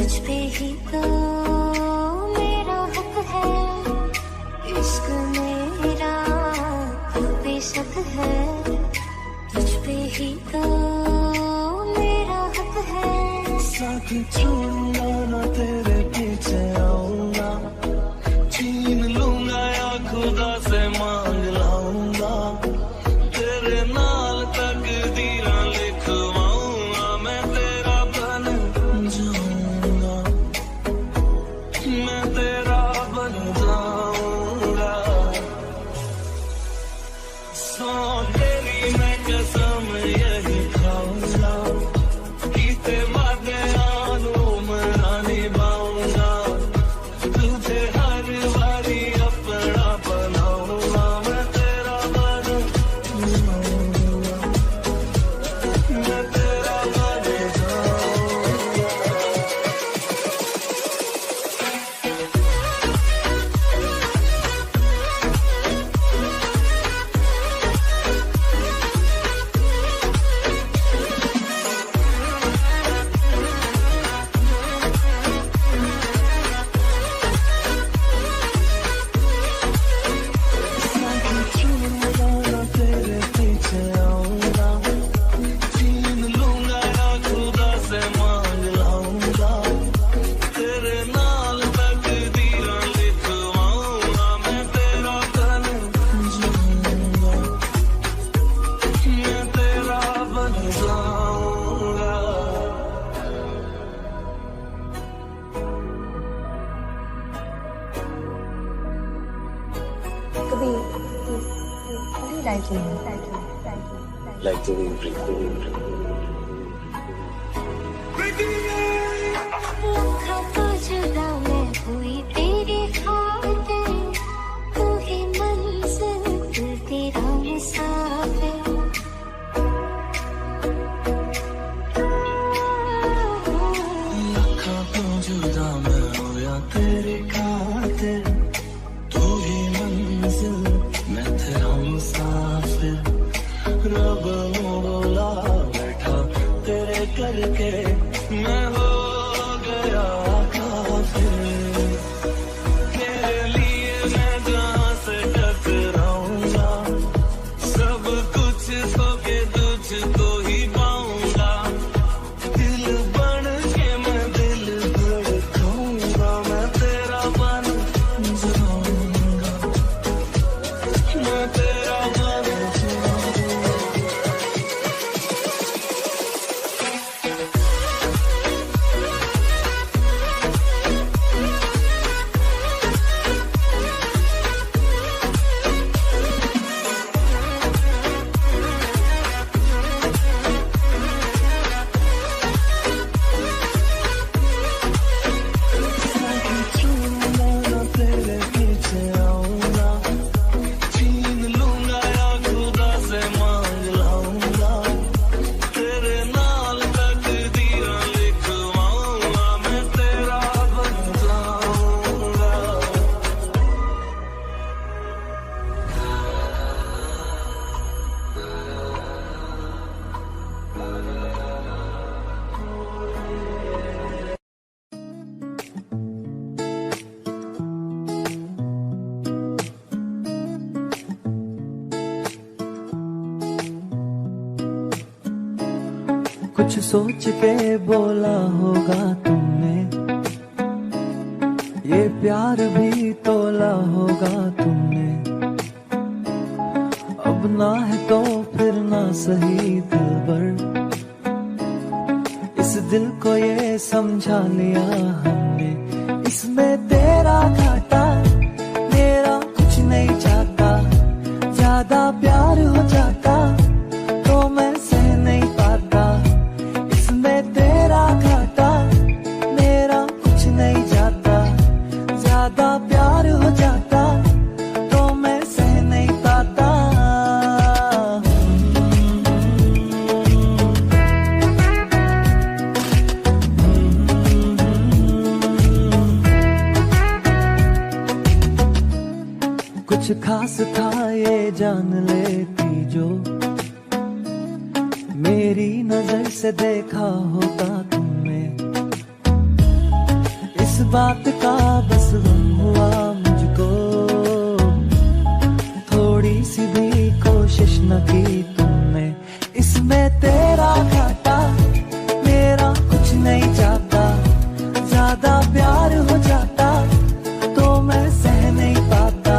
तुझ पे ही तो मेरा हक है, इश्क मेरा तू पे शक है, तुझ पे ही तो मेरा हक है। साथ छोड़ूंगा ना तेरे पीछे आऊंगा, छीन लूंगा या खुदा से मांग लाऊंगा, तेरे नाल तकदीरां लिखवाऊंगा, मैं तेरा बन जाऊंगा, मैं तेरा बन जाऊंगा। सौ तेरी मैं कसम यही खाऊंगा, कीते वादे आनू मना निभाऊंगा, तुझे हर बारी अपना बनाऊंगा, मैं तेरा बन जाऊंगा, मैं तेरा बन जाऊंगा। तेरे पीछे आऊंगा, छीन लूंगा या खुदा से मांग लाऊंगा, तेरे नाल तकदीरां लिखवाऊंगा, मैं तेरा बन जाऊंगा, मैं तेरा बन जाऊंगा। कभी like you like the wind breathe. लखा तो जुदा मैं हुई तेरी खातिर, तू ही मंजिल तू तेरा मुसाफिर। लखा तो जुदा मैं होया तेरी खातिर, तू ही मंजिल मैं तेरा मुसाफिर, रब बोला बैठा तेरे करके मैं हो गया काफिर, तेरे लिए मैं जहाँ से टकराऊंगा, सब कुछ खो के तुझको ही पाऊंगा, दिल बन के मैं दिल धड़काऊंगा, मैं तेरा बन जाऊंगा, मैं तेरा बन जाऊंगा। तेरे पीछे आऊंगा, छीन लूंगा या खुदा से मांग लाऊंगा, तेरे नाल तकदीरां लिखवाऊंगा, मैं तेरा बन जाऊंगा। कुछ सोच के बोला होगा तुमने, ये प्यार भी तोला होगा तुमने, अब ना है तो फिर ना सही दिलबर, इस दिल को ये समझा लिया हमने, इसमें तेरा घाटा मेरा कुछ नहीं जाता, ज्यादा प्यार हो जाता तो मैं सह नहीं पाता, इसमें तेरा घाटा मेरा कुछ नहीं जाता, ज्यादा प्यार हो जाता तो मैं सह नहीं पाता। कुछ खास था ये जान लेती जो, मेरी नजर से देखा होता तुमने, बात का बस गम हुआ मुझको, थोड़ी सी भी कोशिश न की तुमने। इसमें तेरा घाटा मेरा कुछ नहीं जाता, ज्यादा प्यार हो जाता तो मैं सह नहीं पाता।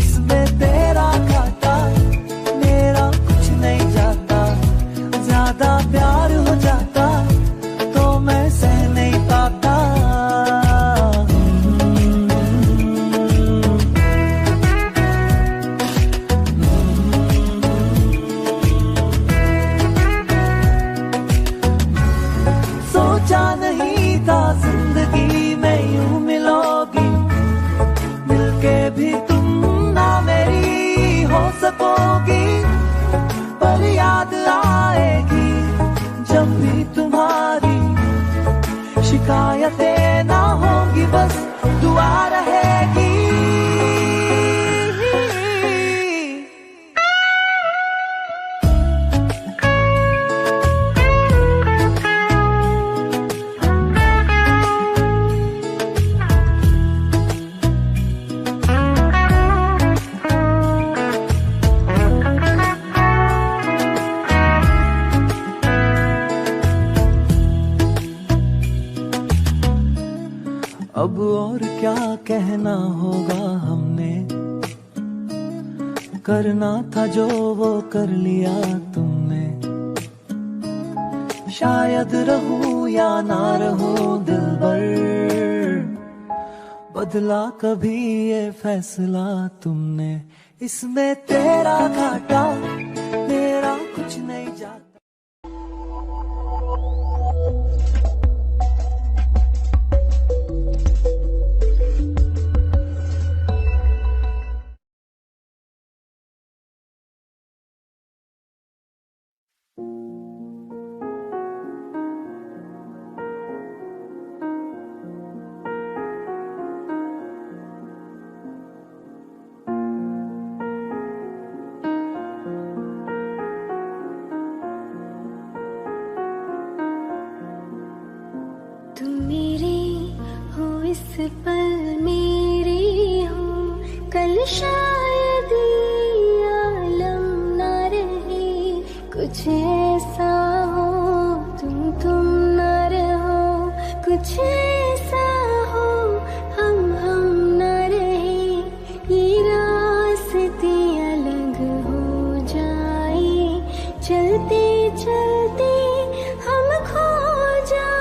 इसमें तेरा घाटा मेरा कुछ नहीं जाता, ज्यादा प्यार हो जाता तो मैं सह नहीं पाता। सोचा नहीं था जिंदगी में यूं मिलोगी, मिलके भी तुम ना मेरी हो सकोगी। पर याद आएगी जब भी तुम्हारी, शिकायतें ना होंगी बस दुआ रहेगी। अब और क्या कहना होगा हमने, करना था जो वो कर लिया तुमने। शायद रहूं या ना रहूं दिलबर, बदला कभी ये फैसला तुमने। इसमें तेरा घाटा मेरा कुछ नहीं जाता। तुम मेरे हो इस पल मेरे हो, कल शायद ये आलम ना रहे। कुछ ऐसा हो तुम ना रहो, कुछ ऐसा हो हम ना रहे। ये रास्ते अलग हो जाए, चलते चलते हम खो जाए।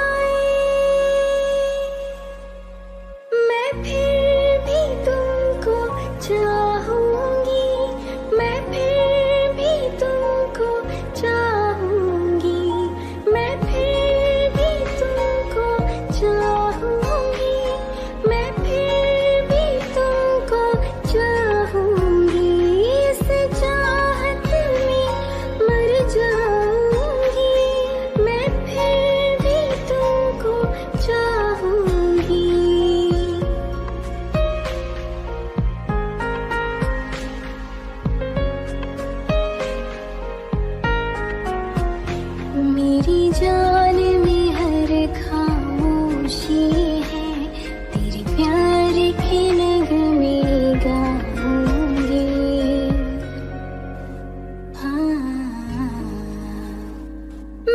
मैं फिर भी तुमको चाहूंगी, मैं फिर भी तुमको चाहूंगी, मैं फिर भी तुमको चाहूंगी, मैं फिर भी तुमको चाहूंगी। इस चाहत में मर जाऊंगी, मैं फिर भी तुमको चाहूंगी। मेरी जान में हर खामोशी है, तेरे प्यार के नगमे गाऊंगे। हाँ,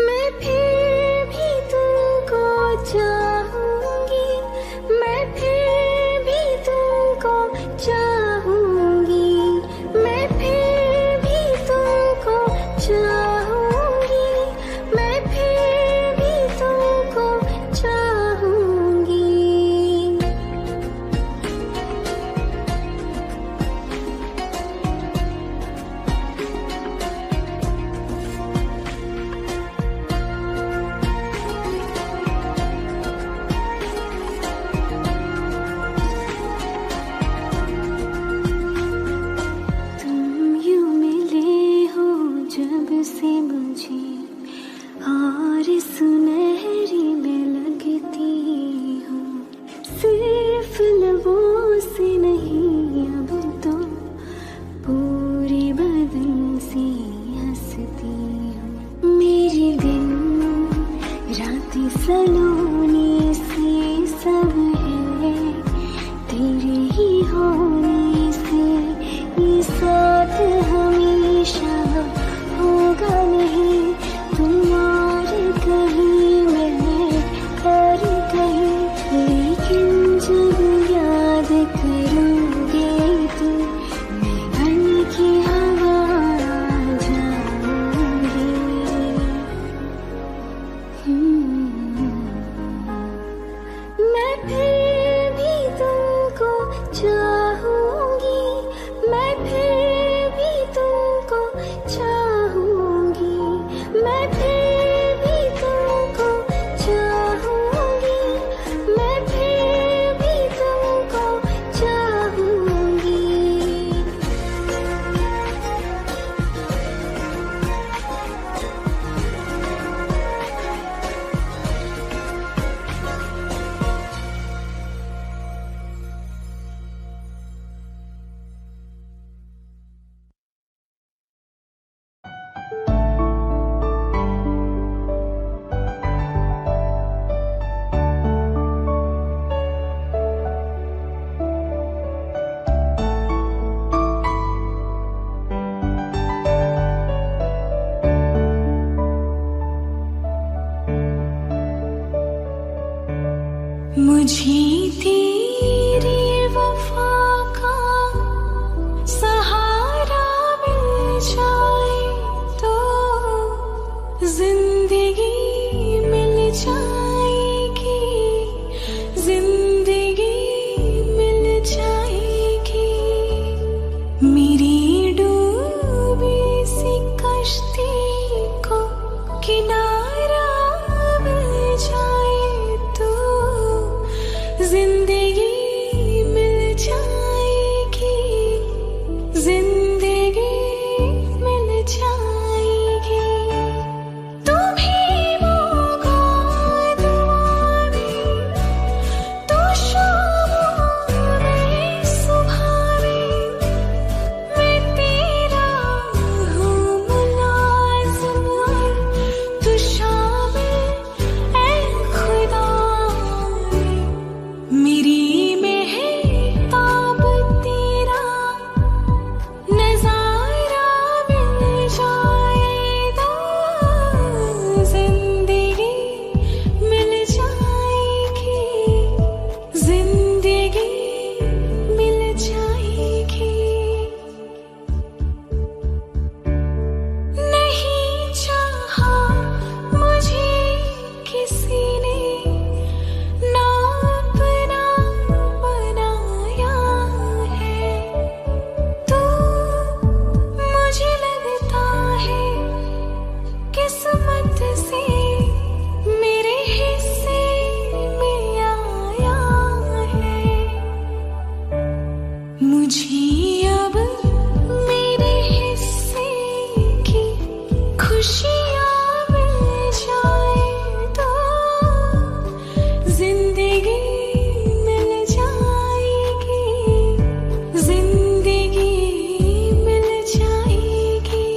मैं फिर भी तुमको चाहूंगी, मैं फिर भी तुमको चाहूंगी, मैं फिर भी तुमको चाहूंगी, मैं फिर भी तुमको चाहूंगी। तुम यूं मिले हो जब से मुझे, और सुनहरी में लगती हूँ। सिर्फ लबों से नहीं अब तो पूरे बदन से हंसती हूँ। मेरे दिन रातें सलोने से सब है मुझे तेरी वफा का सहारा मिल जाए तो जिंदगी मिल जाएगी, जिंदगी मिल जाएगी। मेरी डूबी सी कश्ती को किनारा मिल जाए तो जिंदगी मिल जाएगी, जिंदगी मिल जाएगी। तुम्हें मौका दुआ में तो शाम में सुबह में मैं तेरा हूँ मुलाज़िम और तू शामिल ऐ खुदा मेरी मेहताब तेरा नज़ारा मिल जाए तो जिंदगी मिल जाएगी, जिंदगी मिल जाएगी। नहीं चाहा मुझे किसी ने ना अपना बनाया है तो मुझे लगता है किस्मत से मेरे हिस्से में आया है। मुझे अब मेरे हिस्से की खुशियाँ मिल जाए तो जिंदगी मिल जाएगी, जिंदगी मिल जाएगी।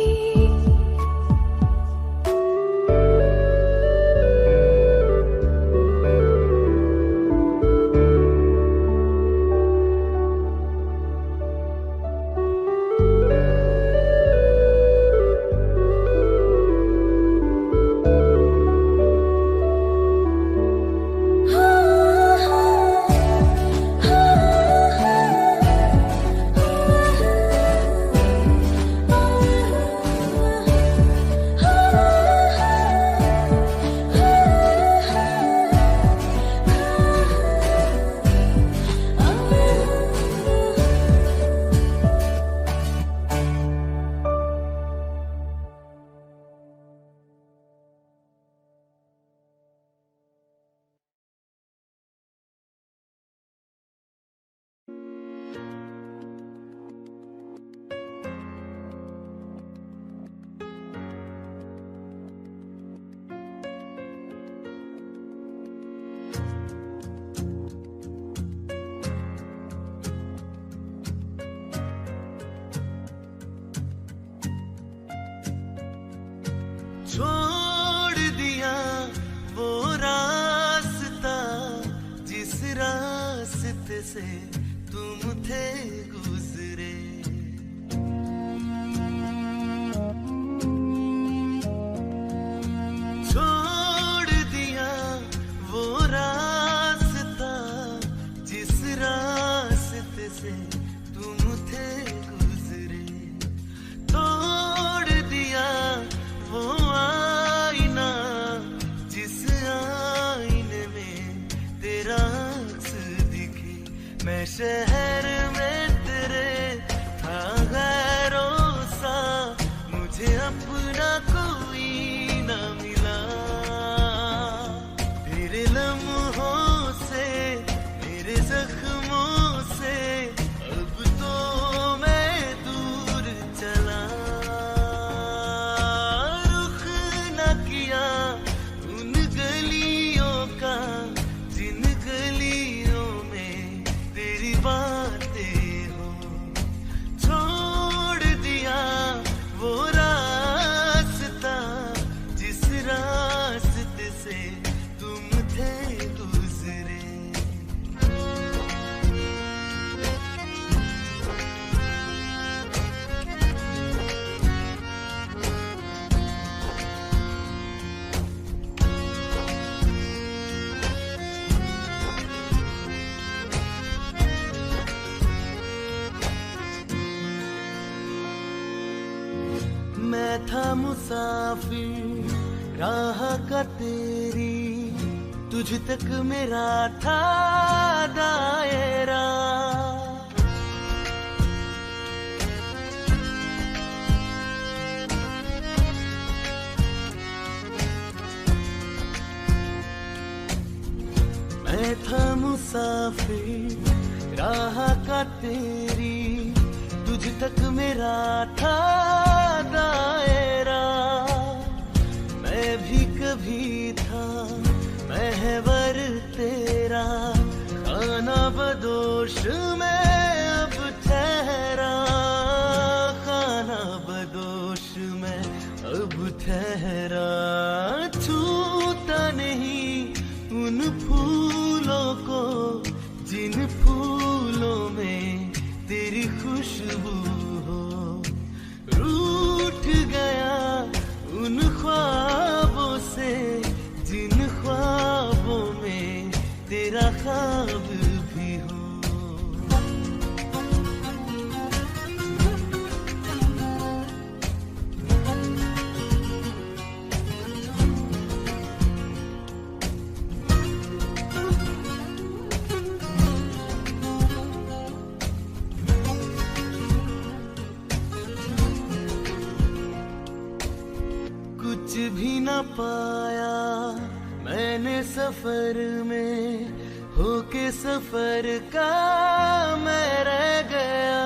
छोड़ दिया वो रास्ता जिस रास्ते से तुम थे गुजरे। छोड़ दिया वो रास्ता जिस रास्ते से तुम थे गुजरे। तोड़ दिया वो आईना जिस आईने में तेरा अक्स दिखे। मैं शहर में तेरे था गैरों सा, मुझे अपना कोई न मिला। तेरे लम्हों से तेरे जख्मों से अब तो मैं दूर चला। रुख न किया उन गलियों का जिन गलियों में तेरी बातें हो। छोड़ दिया वो रास्ता जिस रास्ते से तुम थे गुजरे। मुसाफिर राह का तेरी, तुझ तक मेरा था दायरा। मैं था मुसाफिर राह का तेरी, तुझ तक मेरा था दायरा। मैं भी कभी था महवर तेरा, खाना बदोश मैं अब ठहरा, खाना बदोश मैं अब ठहरा। छूता नहीं उन फूलों को जिन फूलों में तेरी खुशबू हो, रूठ गया उन ख्वाबों से जिन ख्वाबों में तेरा ख्वाब भी हो। कुछ भी न पाया मैंने सफर में, होके सफर का मैं रह गया।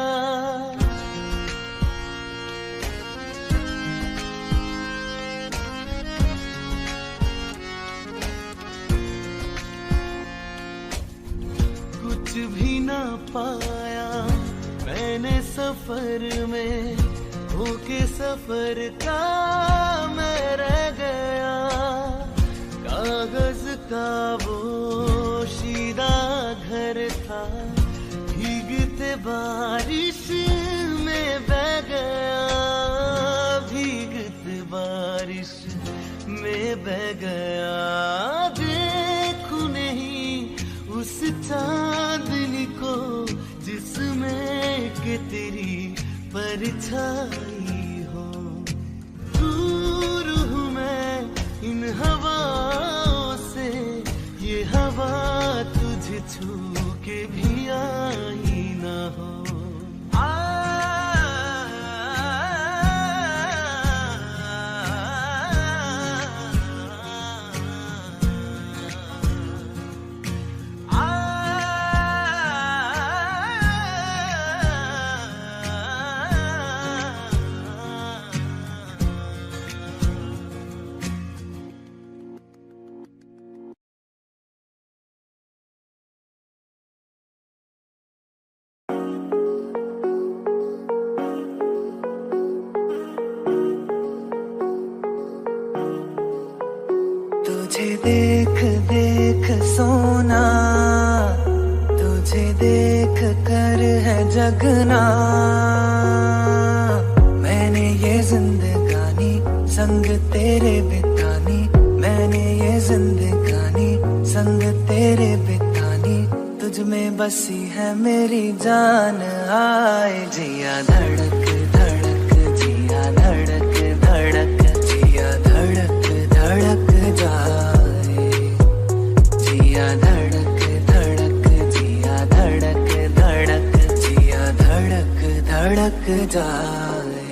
कुछ भी न पाया मैंने सफर में, होके सफर का मैं रह गया। कागज का वो शीदा घर था, भीगते बारिश में बह गया, भीगते बारिश में बह गया। देखूं नहीं उस चांदनी को जिसमें के तेरी परछाई हो। दूर हूँ मैं इन हवाओं से, ये हवा तुझे छू के भी आई ना हो। तुझे देख देख सोना, तुझे देख कर है जगना। मैंने ये जिंदगानी संग तेरे बितानी, मैंने ये जिंदगानी संग तेरे बितानी। तुझ में बसी है मेरी जान, आए जिया धड़क धड़क, जिया धड़क धड़क, जिया धड़क धड़क जाए, जिया धड़क धड़क, जिया धड़क धड़क, जिया धड़क धड़क जाए।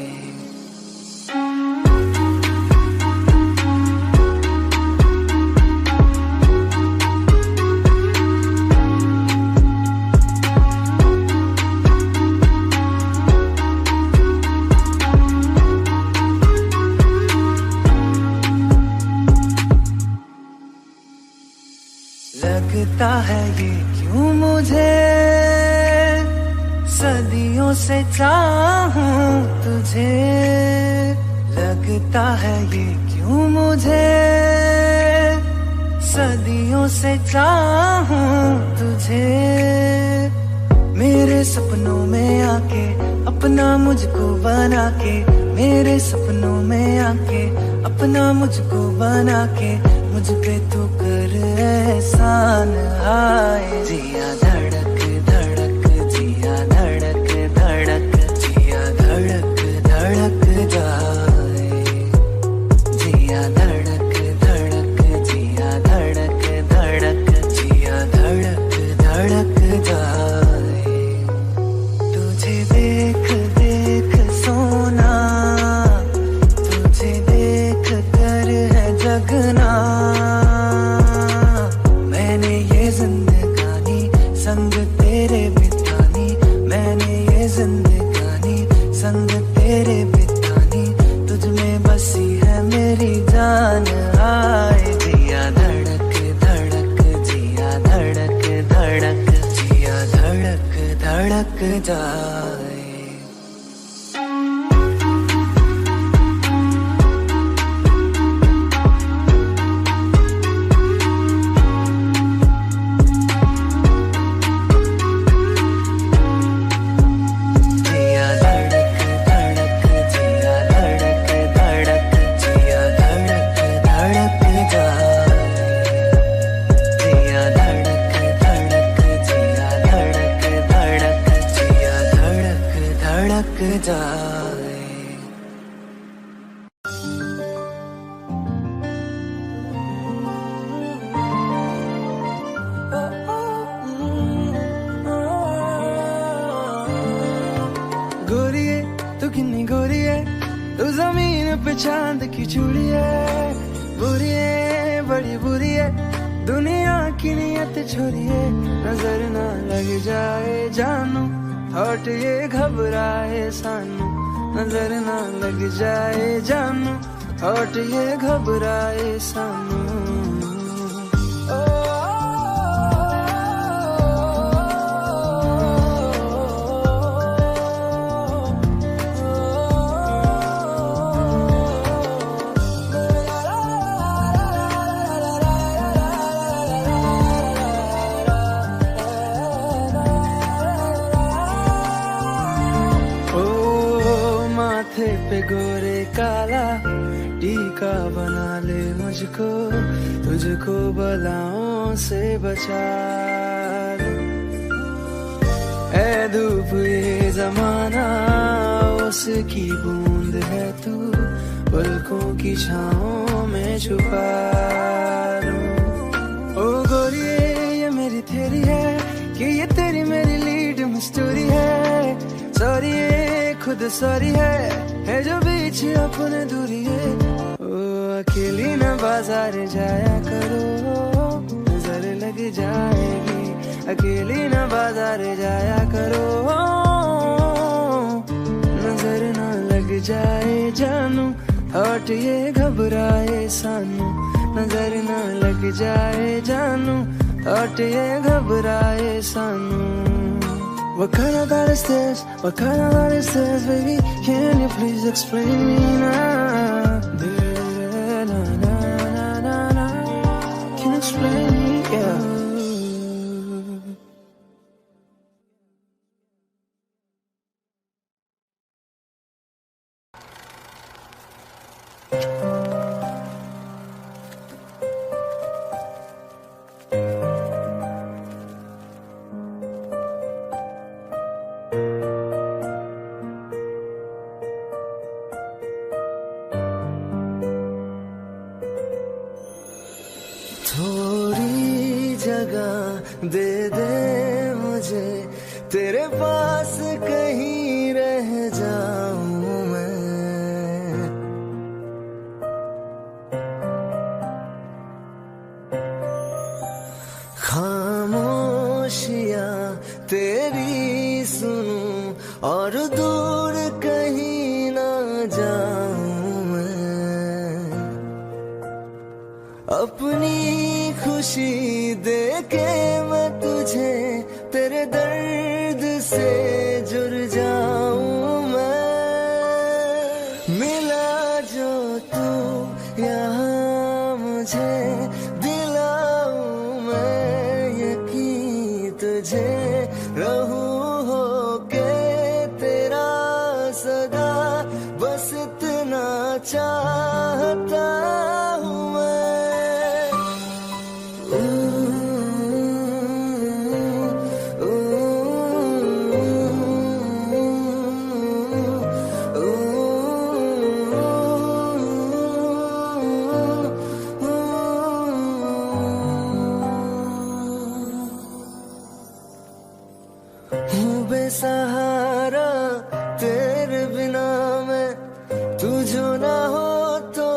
लगता है ये क्यों मुझे, सदियों से चाहूं तुझे। लगता है ये क्यों मुझे, सदियों से चाहूं तुझे। मेरे सपनों में आके अपना मुझको बना के, मेरे सपनों में आके अपना मुझको बना के। मुझ पे तू कर एहसान, आए जिया धड़क धड़क, जिया धड़क धड़क, जिया धड़क धड़क जाए। धड़क जाए। गोरिये तू कितनी गोरी है, तू जमीन पे चांद की चूड़ी है। बुरी है बड़ी बुरी है, दुनिया की नियत छोरी है। नजर ना लग जाए जानू, थॉट ये घबराए सानू। नजर ना लग जाए जानू, थॉट ये घबराए सानू। माथे पे गोरे काला टीका बना ले मुझको, तुझको बलाओं से बचा ले। ऐ धूप ये जमाना उसकी बूंद है, तू पलकों की छाँव में छुपा लूं। ओ गोरिये ये मेरी थेरी है कि ये तेरी मेरी लीड में स्टोरी है। सॉरी खुद सॉरी है जो बीच अपने दूरी है। ओ अकेली न बाजार जाया करो, नजर लग जाएगी। अकेली न बाजार जाया करो, नजर न लग जाए जानू। थॉट ये घबराए सानू, नजर न लग जाए जानू। थॉट ये घबराए सानू। What kind of thought is this? What kind of thought is this, baby? Can you please explain me now? Na, na, na, na, na. Can you explain me? Yeah. थोड़ी जगह दे दे मुझे, तेरे पास कहीं रह जाऊं मैं। खामोशियां तेरी सुनूं और दूर कहीं ना जाऊं मैं। अपनी खुशी दे के मैं तुझे तेरे दर्द से जुड़ जाऊं मैं। मिला जो तू यहाँ मुझे दिलाऊं मैं यकीन तुझे। रहूं होके तेरा सदा, बस इतना चाहता हूँ मैं। बेसहारा तेरे बिना मैं, तू जो ना हो तो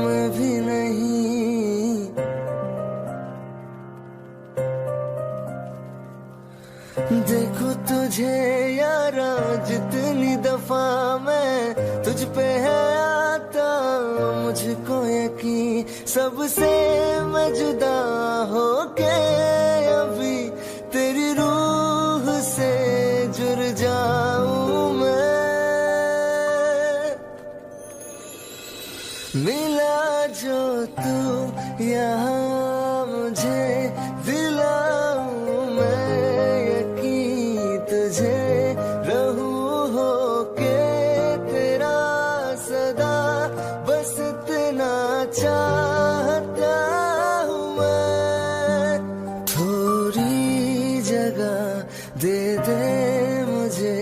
मैं भी नहीं। देखो तुझे यारा जितनी दफा मैं तुझ पे है आता, मुझको यकीन सबसे मैं जुदा होके अभी तेरी रूह से यहाँ मुझे दिलाऊं मैं यकीन तुझे रहूं होके तेरा सदा बस इतना चाहता हूँ मैं। थोड़ी जगह दे दे मुझे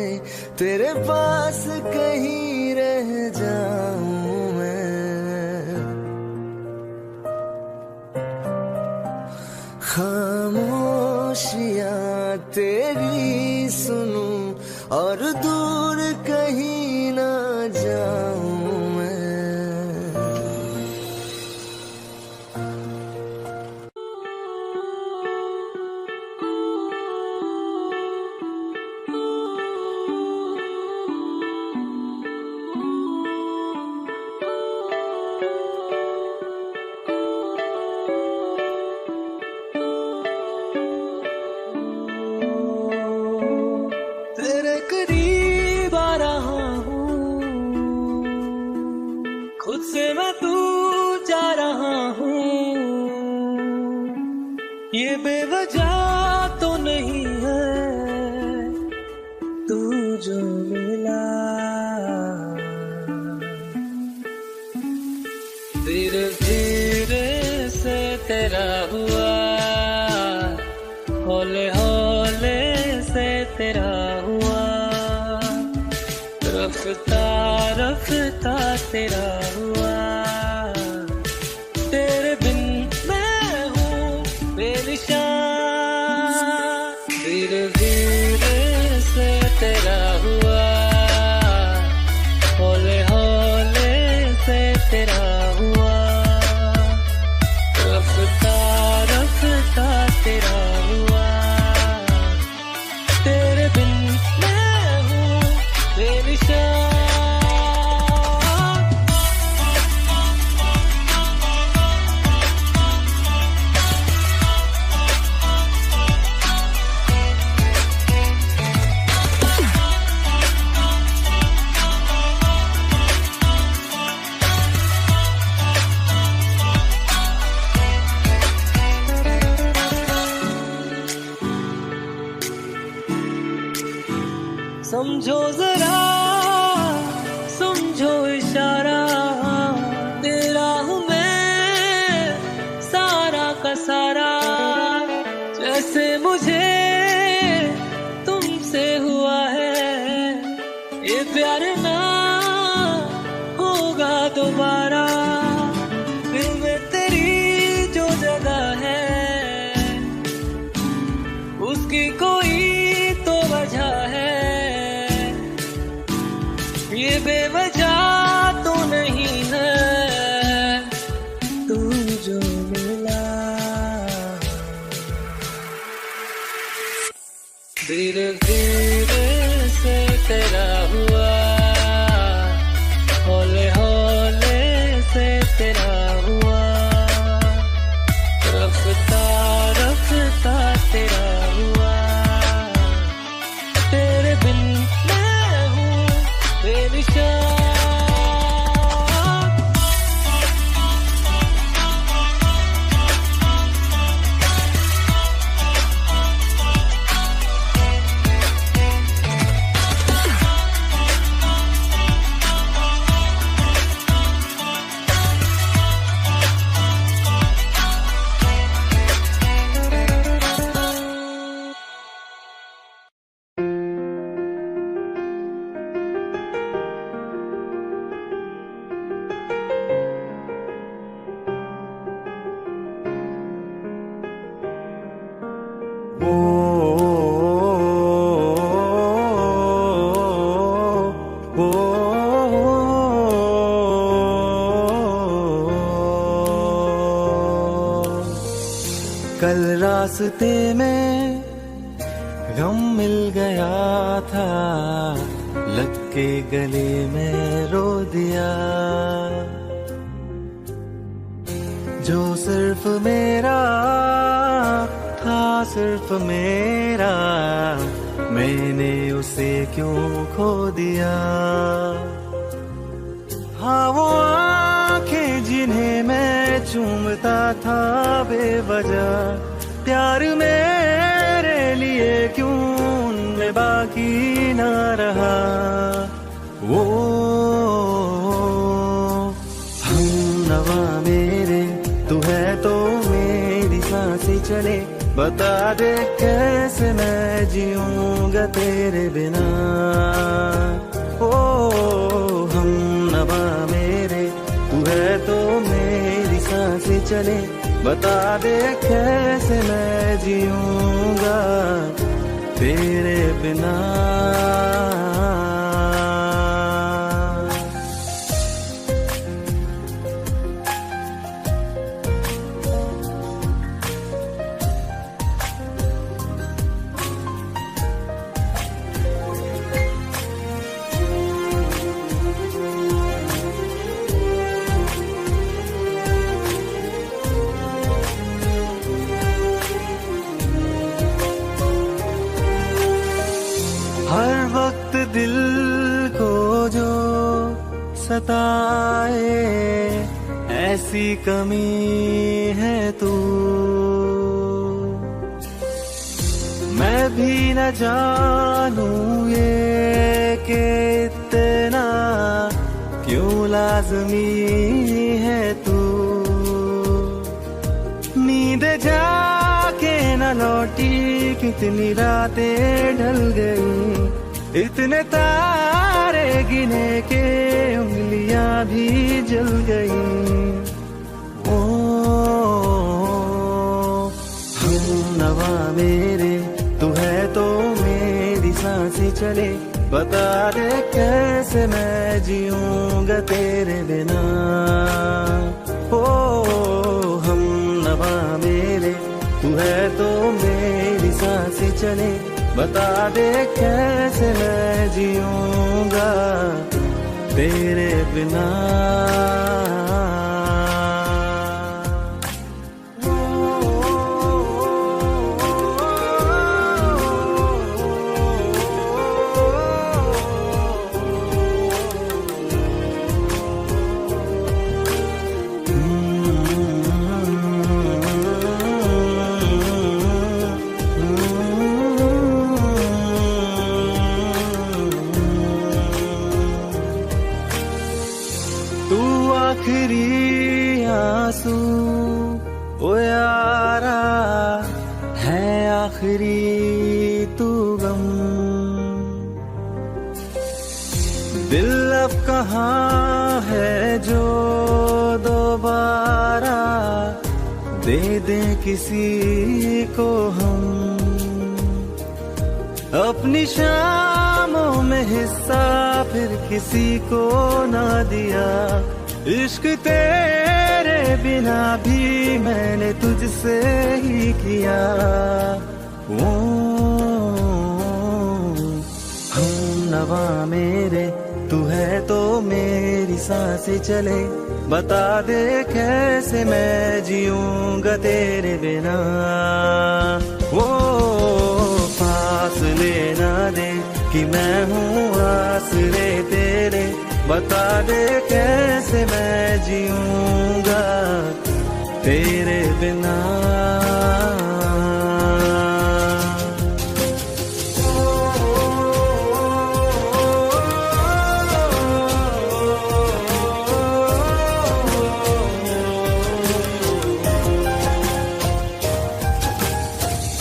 तेरे पास कहीं रह जाऊं मैं। खामोशियां तेरी सुनूं और दूर कहीं ना जाऊं मैं। तेरे करीब आ रहा हूँ, खुद से मैं दूर जा रहा हूँ। ये बेवजह तो नहीं है तू जो मिला, धीरे धीरे से तेरा हुआ, हौले हौले से तेरा हुआ, रफ्ता रफ्ता तेरा हुआ। तेरे बिन मैं हूँ बेनिशान, धीरे धीरे से तेरा हुआ, हौले हौले से तेरा हुआ, रफ्ता रफ्ता तेरा हुआ। तेरे बिन मैं हूँ बेनिशान। समझो जरा समझो इशारा, तेरा हूँ मैं सारा का सारा। जैसे मुझे तुमसे हुआ है ये प्यार ना होगा दोबारा। दिल में तेरी जो जगह है उसकी कोई तो वजह है, ये बेवजह तो नहीं है तू जो मिला। धीरे धीरे से तेरा हुआ, हौले हौले से तेरा हुआ, रफ्ता रफ्ता तेरा हुआ। तेरे बिन मैं हूँ बेनिशान। कल रास्ते में गम मिल गया था, लग के गले में रो दिया। जो सिर्फ मेरा था सिर्फ मेरा, मैंने उसे क्यों खो दिया। हाँ वो आंखें जिन्हें मैं चूम थमता था बेवजह, प्यार मेरे लिए क्यों उनमें बाकी ना रहा। वो हम नवा मेरे, तू है तो मेरी सांसें चले, बता दे कैसे मैं जीऊंगा तेरे बिना। ओ हम नवा मेरे, तू है तो मेरी सांसें चले, बता दे कैसे मैं जीऊंगा तेरे बिना। हर वक्त दिल को जो सताए, ऐसी कमी है तू। मैं भी न जानूं ये कि इतना क्यों लाज़मी है तू। नींद जाके न लौटी, कितनी रातें ढल गई, इतने तारे गिने के उंगलियां भी जल गई। ओ हम नवा मेरे, तू है तो मेरी सांसें चले, बता दे कैसे मैं जीऊंगा तेरे बिना। ओ हम नवा मेरे, तू है तो मेरी सांसें चले, बता दे कैसे मैं जीऊंगा तेरे बिना। तू आखिरी आंसू ओ यारा है, आखिरी तू गम। दिल अब कहाँ है जो दोबारा दे दे किसी को हम। अपनी शामों में हिस्सा फिर किसी को ना दिया, इश्क तेरे बिना भी मैंने तुझसे ही किया। ओ हम नवा मेरे, तू है तो मेरी सांसें चले, बता दे कैसे मैं जीऊंगा तेरे बिना। वो फासले ना दे कि मैं हूँ आसरे तेरे, बता दे कैसे मैं जीऊंगा तेरे बिना।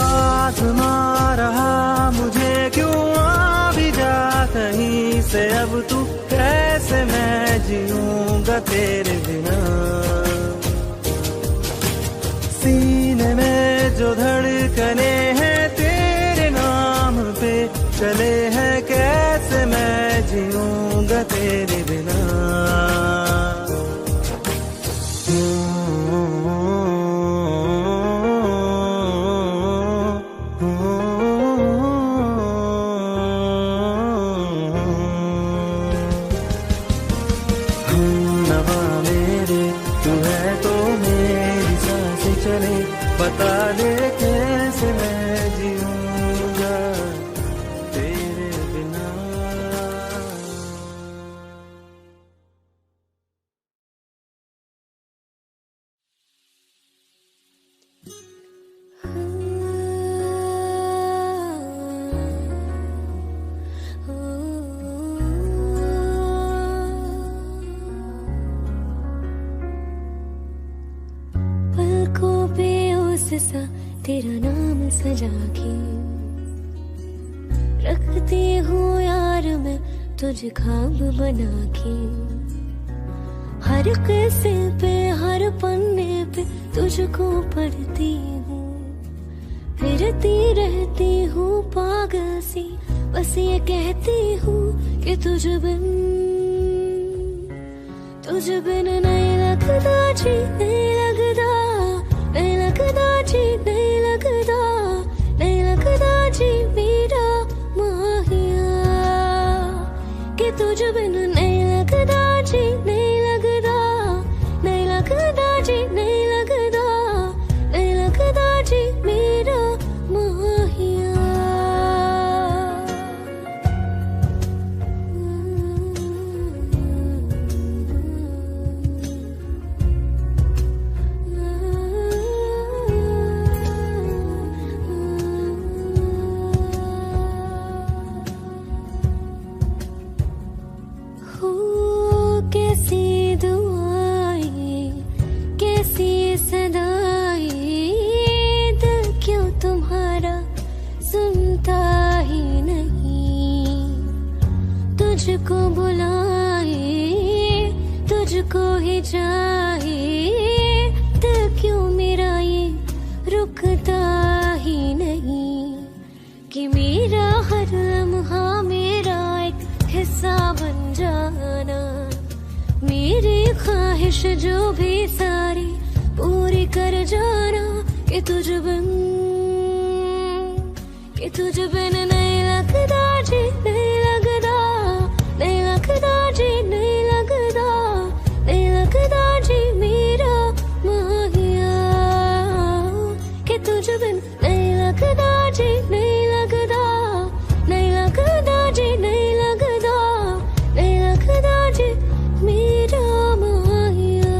आज़मा रहा मुझे क्यों आ भी जा कहीं से, अब तू कैसे मैं जीऊंगा तेरे बिना। सीने में जो धड़कने हैं तेरे नाम पे चले हैं, कैसे मैं जीऊंगा तेरे बिना। तू है तो मेरी सांसें चले, बता दे में सजा के रखती हूँ यार मैं तुझे ख्वाब बना के। हर किस्से पे हर पन्ने पे तुझको पढ़ती हूँ, फिरती रहती हूँ पागल सी, बस ये कहती हूँ कि तुझ बिन नहीं लगता जी, नहीं लगता, नहीं लगता जी, नहीं लगता, नहीं लगता जी मेरा माहिया, कि तुझ बिन नहीं लगता जी, नहीं लगता, नहीं लगता जी, नहीं लगता, नहीं लगता जी मेरा माहिया। कैसी दुआएं, कैसी सदाएं, दिल क्यों तुम्हारा सुनता ही नहीं। तुझको बुलाए, तुझको ही चाहे, दिल क्यों मेरा ये रुकता ही नहीं। कि मेरा हर लम्हा मेरा एक हिस्सा बन जाना, मेरी ख्वाहिश जो भी सारी पूरी कर जाना। कि तुझ बिन नहीं लगता जी, नहीं लगता, नहीं लगता जी, नहीं लगता, नहीं लगता जी मेरा माहिया, कि तुझ बिन नहीं लगता जी, नहीं लगता, नहीं लगता जी, नहीं लगता, नहीं लगता जी मेरा माहिया।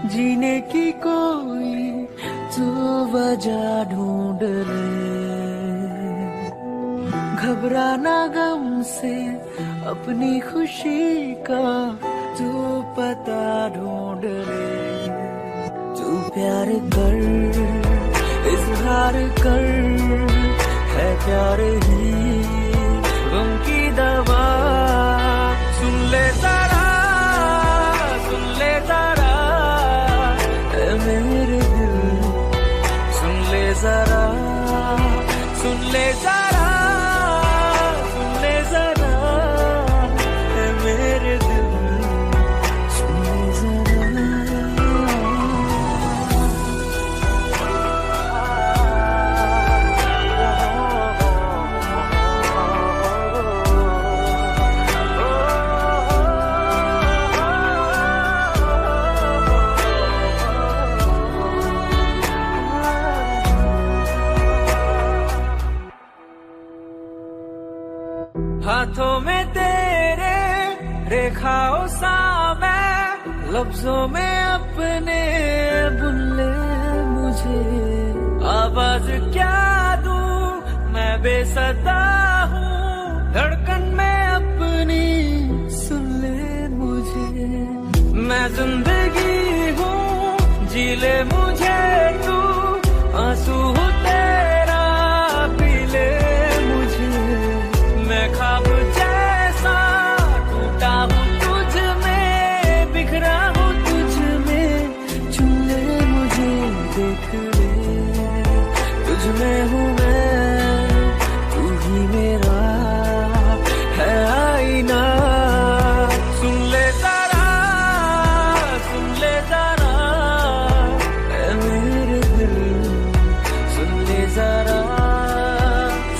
जीने की कोई तो वजह ढूंढ ले, घबराना गम से अपनी खुशी का तू पता ढूंढ ले। तू प्यार कर, इजहार कर, है प्यार ही गम की दवा। सुन ले जरा, सुन ले जरा ऐ मेरे दिल, सुन ले जरा, सुन ले जरा, सुन ले जरा ऐ मेरे दिल, सुन ले जरा। हाथों में तेरे रेखाओं सा मैं, लफ्जों में अपने बुन ले मुझे। आवाज क्या दूं मैं बेसदा हूँ, धड़कन में अपनी सुन ले मुझे। मैं जिंदगी हूँ जी ले मुझे तू, आंसू हूँ तेरा पी ले मुझे। मैं ख्वाब जैसा टूटा हूँ तुझ में, बिखरा हूँ तुझ में। चुन ले मुझे, देख ले तुझ में हूँ मैं, तू ही मेरा है आईना। सुन ले जरा, सुन ले जरा ऐ मेरे दिल, सुन ले जरा,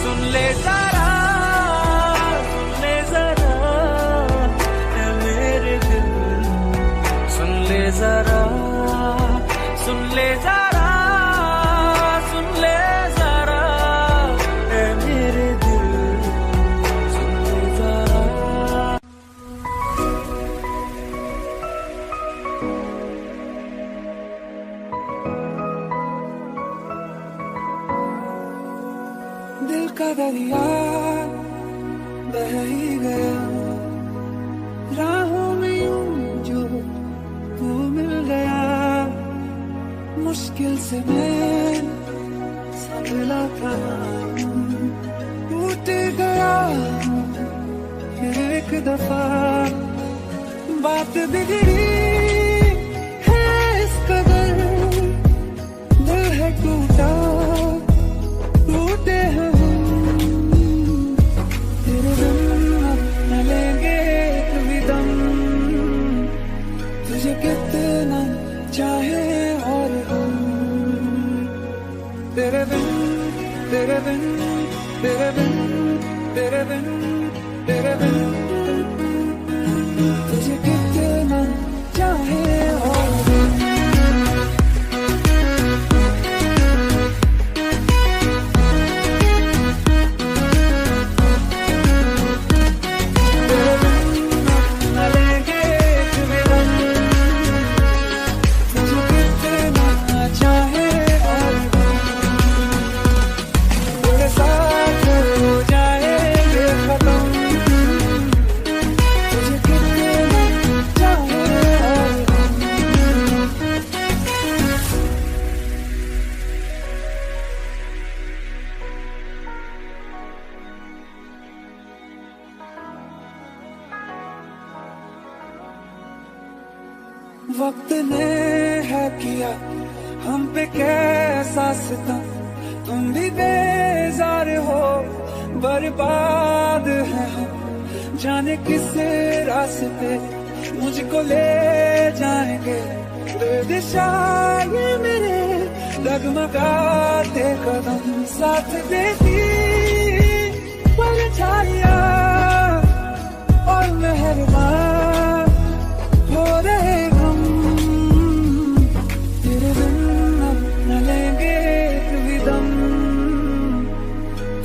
सुन ले जरा, सुन ले जरा ऐ मेरे दिल, सुन ले जरा, सुन ले जरा, सुन ले जरा ऐ मेरे दिल, सुन ले जरा। दिल का दरिया बह ही गया, राहों में यूं जो तू मिल गया। मुश्किल से मैं संभला था, टूट गया फिर एक दफा। बात बिगड़ी है इस कदर, दिल है टूटा, टूटे हैं हम। तेरे बिन अब न लेंगे एक भी दम, तुझे कितना चाहे और हम। तेरे बिन, तेरे बिन, तेरे बिन, तेरे बिन, तेरे बिन, तुझे कितना चाहे और हम। तेरे बिन न लेंगे एक भी दम, तुझे कितना चाहे और हम। तेरे साथ हो जाएंगे खत्म, तुझे कितना चाहे और हम। वक्त ने है किया हम पे कैसा सितम, तुम भी बेजार हो, बर्बाद है हम। जाने किस रास्ते मुझको ले जाएंगे, बेदिशा ये मेरे डगमगाते कदम। साथ देती परछाइयाँ और मेहरबान हो रहे हम। तेरे बिन अब न लेंगे एक भी दम,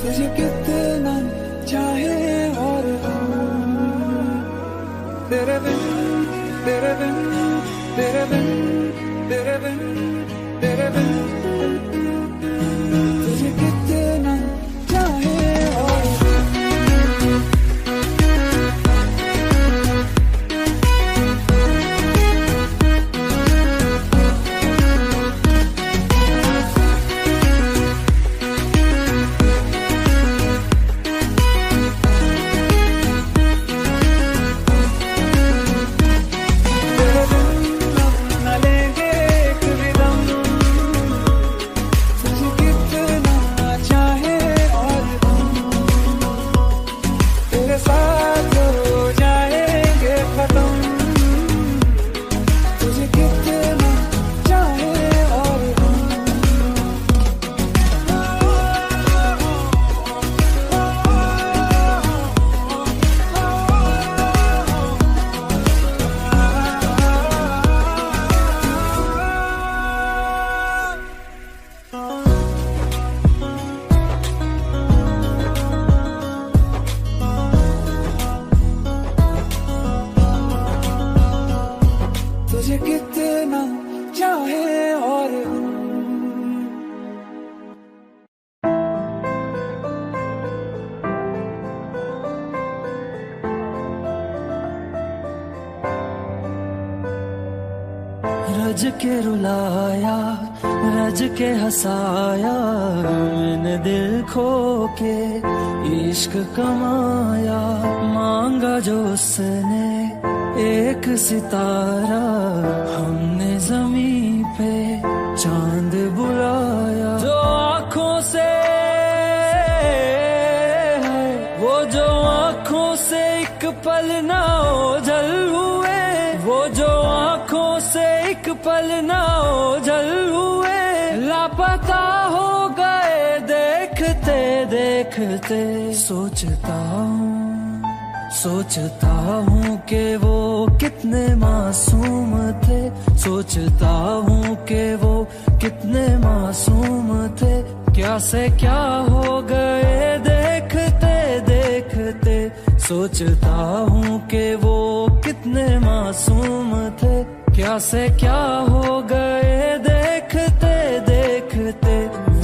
तुझे कितना चाहे और हम। तेरे बिन, तेरे बिन, तेरे बिन, तेरे बिन तुझे कितना चाहे और तुझे कितना चाहे और रज के रुलाया रज के हंसाया मैंने दिल खो के इश्क कमाया मांगा जो उसने एक सितारा हमने ज़मीं पे चांद बुलाया जो आँखों से वो जो आँखों से एक पल ना ओझल हुए वो जो आँखों से एक पल ना ओझल हुए लापता हो गए देखते देखते सोचता हूँ कि वो कितने मासूम थे सोचता हूँ कि वो कितने मासूम थे क्या से क्या हो गए देखते देखते सोचता हूँ कि वो कितने मासूम थे क्या से क्या हो गए देखते देखते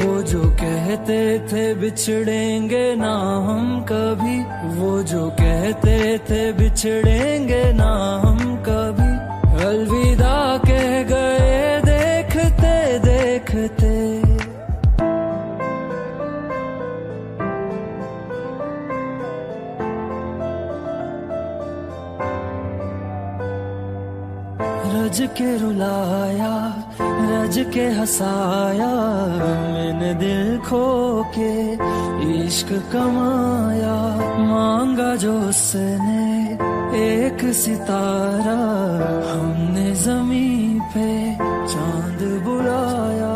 वो जो कहते थे बिछड़ेंगे ना हम कभी वो जो कहते थे बिछड़ेंगे ना हम कभी अलविदा कह गए देखते देखते रज के रुलाया रज के हंसाया मैंने दिल खो के इश्क कमाया मांगा जो उसने एक सितारा हमने ज़मीं पे चांद बुलाया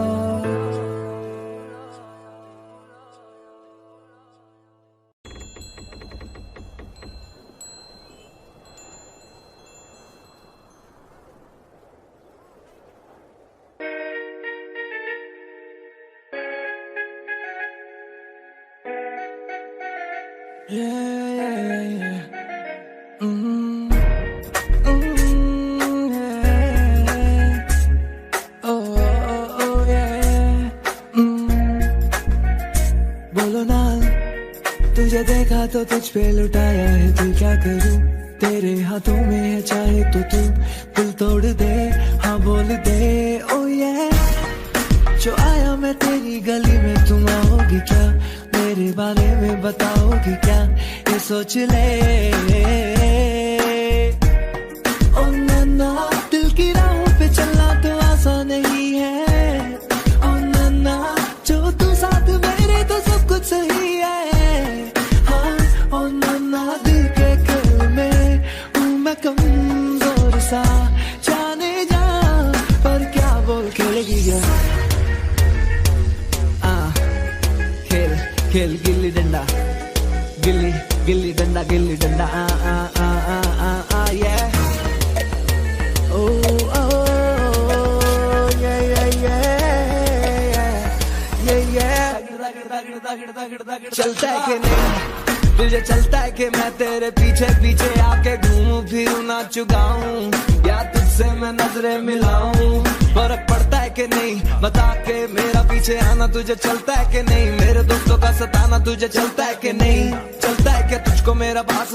बोलो ना तुझे देखा तो तुझ पे लुटाया है दिल क्या करूं तेरे हाथों में है चाहे तो तू दिल तोड़ दे हाँ बोल दे ओ ये जो आया मैं तेरी गली में तुम आओगी क्या मेरे बारे में बताओगी क्या ये सोच ले ओ नन्ना दिल की राहों पे चलना तो आसान नहीं है ओ नन्ना जो तू साथ मेरे तो सब कुछ सही है हाँ ओ नन्ना दिल के खेल में हूँ मैं कमजोर सा जाने जा पर क्या बोल खेलेगी क्या खेल गिल्ली डंडा गिल्ली गिल्ली डंडा आ yeah oh yeah चलता है कि नहीं तुझे चलता है कि मैं तेरे पीछे पीछे आके घूमूं फिरूं नाचूं गाऊं या तुझसे मैं नजरें मिलाऊं फर्क कि नहीं, बता के मेरा पीछे आना तुझे चलता है कि नहीं, मेरे दोस्तों का सताना तुझे चलता है कि नहीं, चलता है कि तुझको मेरा पास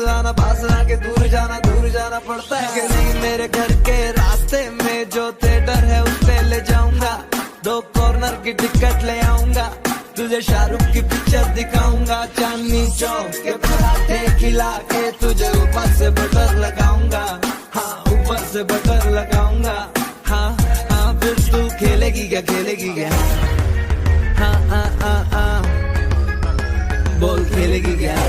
आके दूर जाना पड़ता है कि नहीं। मेरे घर के रास्ते में जो थिएटर है उस पे ले जाऊंगा, 2 कॉर्नर की टिकट ले आऊंगा, तुझे शाहरुख की पिक्चर दिखाऊंगा, चांदनी चौक के पराठे खिला के तुझे ऊपर से बटर लगाऊंगा, हाँ ऊपर से बटर लगाऊंगा, हाँ हाँ फिर तू खेलेगी क्या हाँ हाँ हाँ हाँ बोल खेलेगी क्या हाँ,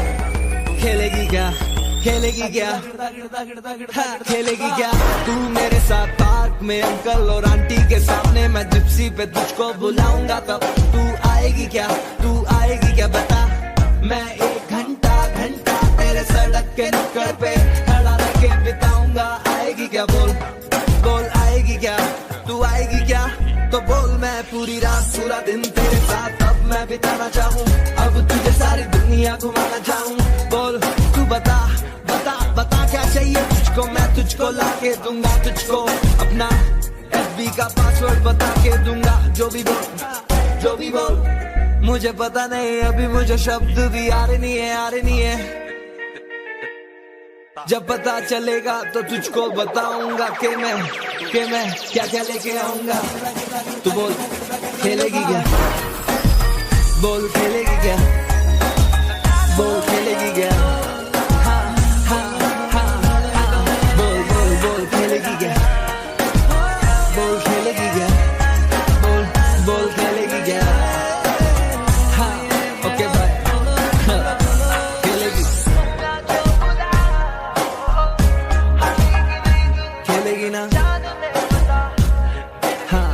खेलेगी क्या तू मेरे साथ पार्क में अंकल और आंटी के सामने, मैं जिप्सी पे तुझको बुलाऊंगा, तब तू आएगी क्या बता, मैं 1 घंटा तेरे सड़क के नुक्कड़ पे खड़ा रह के बिताऊंगा, आएगी क्या बोल आएगी क्या, तू आएगी क्या, तो बोल मैं पूरी रात पूरा दिन तेरे साथ अब मैं बिताना चाहूँ, अब तुझे सारी दुनिया घुमाना चाहूँ, बोल तू बता क्या चाहिए तुझको, मैं तुझको लाके दूंगा, तुझको अपना FB का पासवर्ड बता के दूंगा, जो भी बोल मुझे पता नहीं, अभी मुझे शब्द भी आ रहे नहीं है, जब पता चलेगा तो तुझको बताऊंगा कि मैं क्या लेके आऊंगा, तू बोल खेलेगी क्या, बोल खेलेगी क्या, बोल खेलेगी क्या, हाँ हाँ हाँ हाँ बोल खेलेगी क्या, बोल खेलेगी क्या, बोल खेलेगी क्या, हाँ ओके बाय खेलेगी ना, हाँ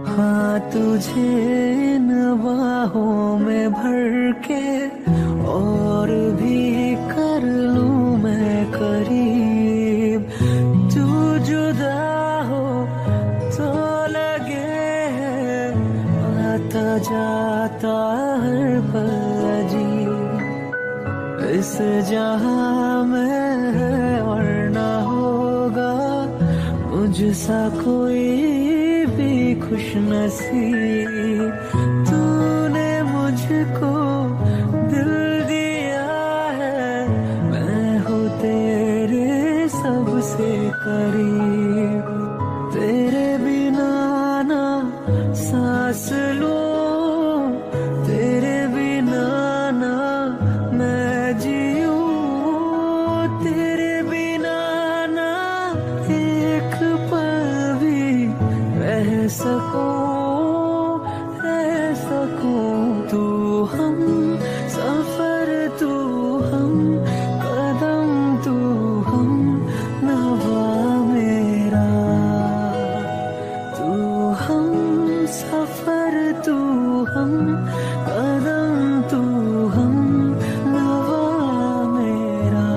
हाँ तुझे इन बाहों में भर के और भी कर लूं मैं करीब, तू जुदा हो तो लगे है आता जाता हर पल अजीब, इस जहां में और ना होगा मुझसा कोई खुश नसीब, तूने मुझको दिल दिया है, मैं हूँ तेरे सबसे करीब, तेरे बिना ना सांस लूं, तेरे बिना ना मैं जीऊं, तेरे बिना ना एक पल भी रह सकूं, तू हम सफर, तू हम कदम, तू हम नवा मेरा, तू हम सफर, तू हम कदम, तू हम नवा मेरा।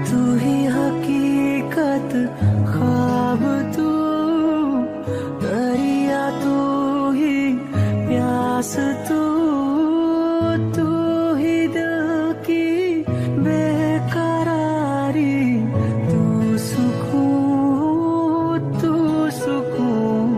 तू ही हकीकत, ख्वाब तू, दरिया तू ही प्यास तू, तू ही दिल की बेकरारी, तू सुकून, तू सुकून।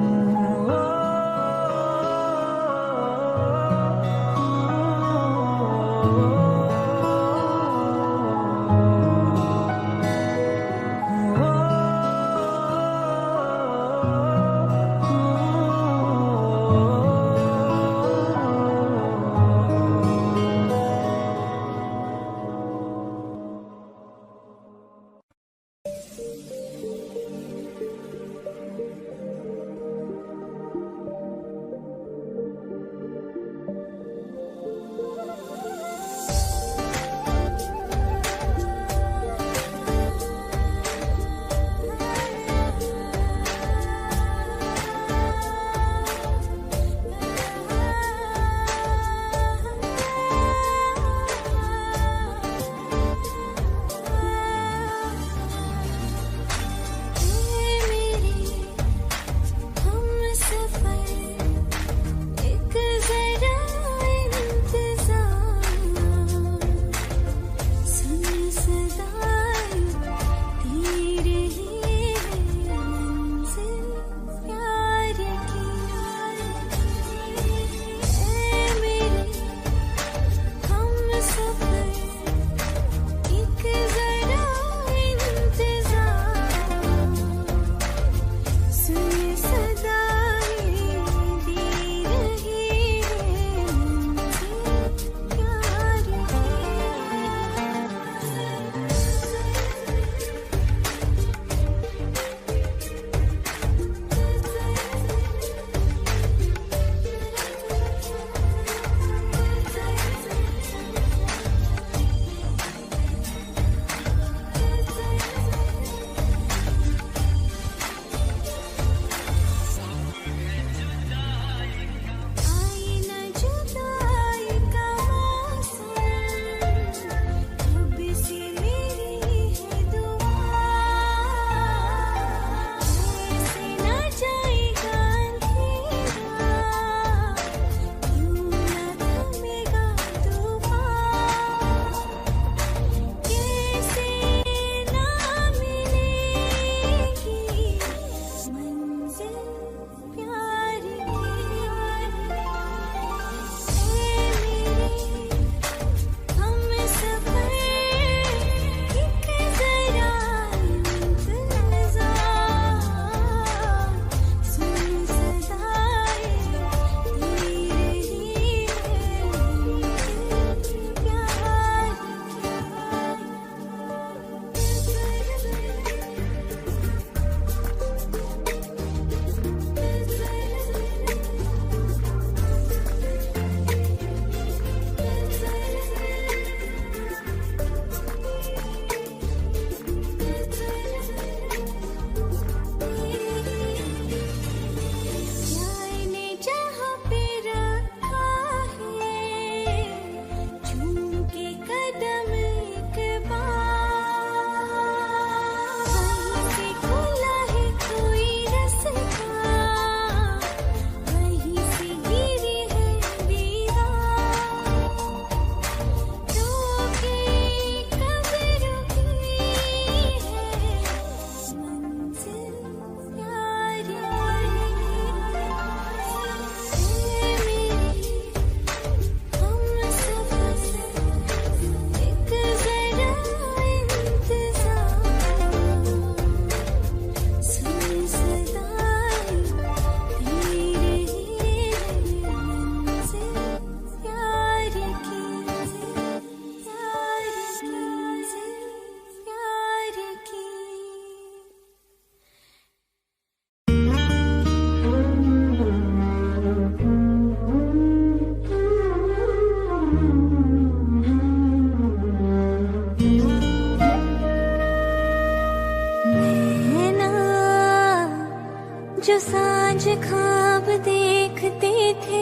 सांझ ख्वाब देखते थे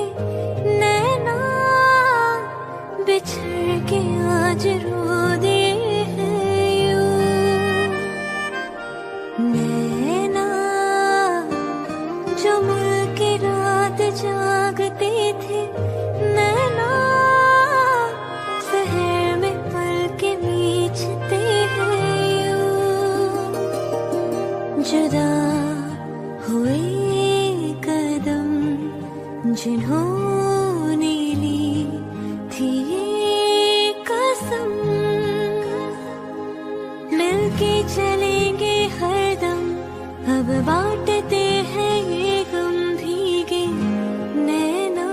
नैना, बिछड़ के आज रो दे हैं यूं। नैना जो मिलके रात जागते थे नैना, शहर में पल के बीचते हैं यूं। जुदा हुए कदम जिन्होंने ली थी ये कसम, मिलके चलेंगे हरदम, अब बांटते हैं ये गम। भीगे नैना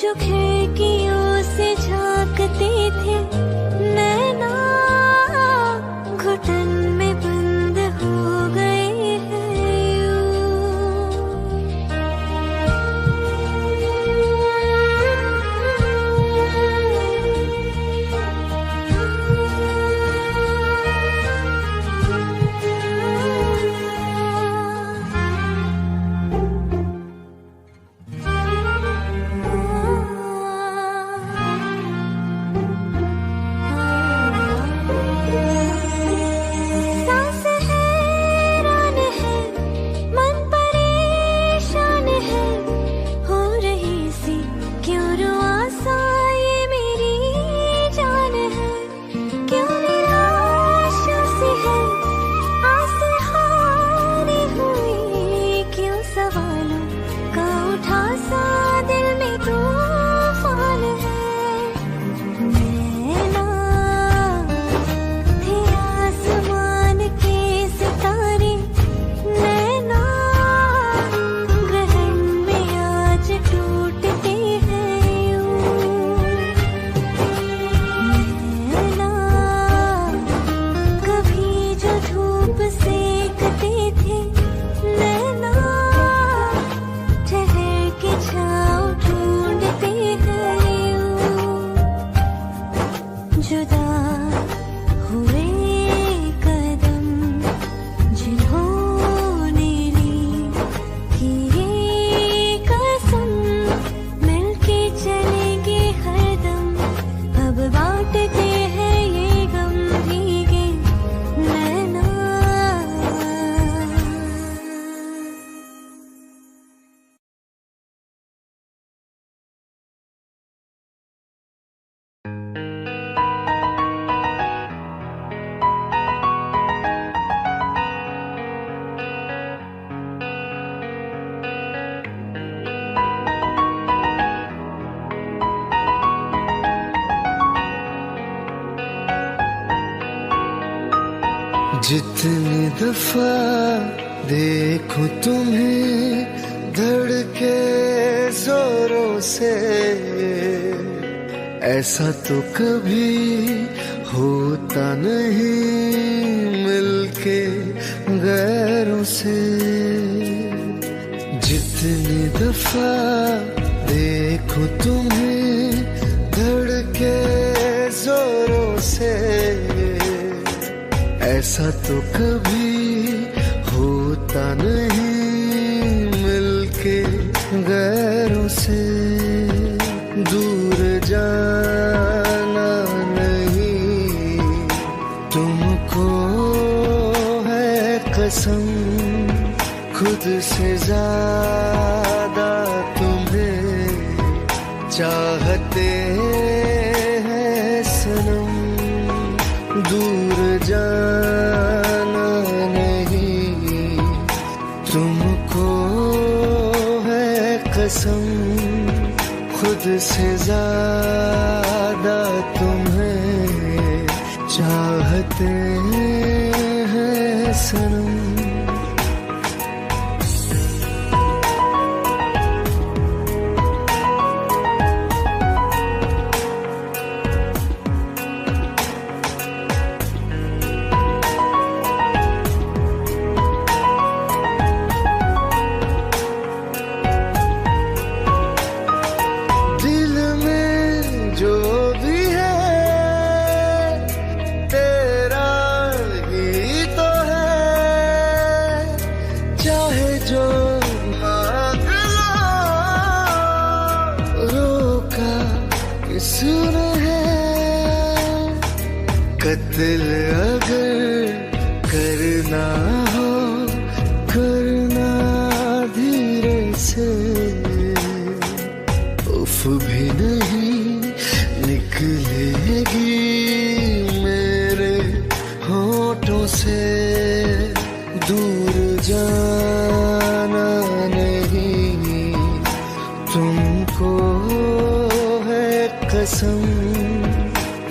जो खिड़कियों से झांकते थे नैना, घुटन में बंद हो गए हैं सांस हैरान है, मन परेशान है, हो रही सी क्यों रुआसा ये मेरी जान है। क्यों निराशा सी है, आस हारी हुई, क्यों सवालों का उठा सा दिल में तूफान है। नैना थे आसमान के सितारे नैना, ग्रहण में आज टूटते हैं यूं। नैना कभी जो धूप सेकते थे नैना, ठहर के छाँव ढूंढते हैं यूं। जुदा हुए कदम जिन्होंने ली थी ये कसम, मिलके चलेंगे हरदम, अब बांटते हैं ये गम। भीगे नैना जितनी दफा देखूं तुम्हें धड़के जोरों से, ऐसा तो कभी होता नहीं मिलके गैरों से। जितनी दफा देखूं तुम्हें धड़के जोरों से, ऐसा तो कभी होता नहीं मिलके गैरों से। दूर जाना नहीं तुमको है कसम, खुद से ज्यादा तुम्हें चाहते हैं सनम। दूर जाना नहीं तुमको है कसम, खुद से ज्यादा तुम्हें चाहते हैं सनम। तेरा ही तो है कत्ल अगर करना हो करना धीरे से, उफ भी नहीं निकलेगी मेरे होठों से। दूर जाना नहीं तुमको है कसम,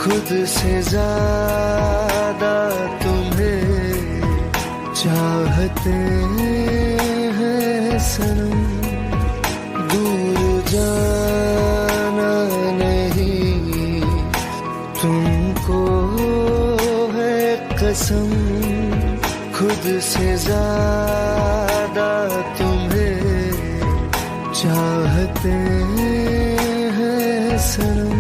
खुद से ज्यादा तुम्हें चाहते हैं सनम। दूर जाना नहीं तुमको है कसम, खुद से ज्यादा तुम्हें चाहते हैं सनम।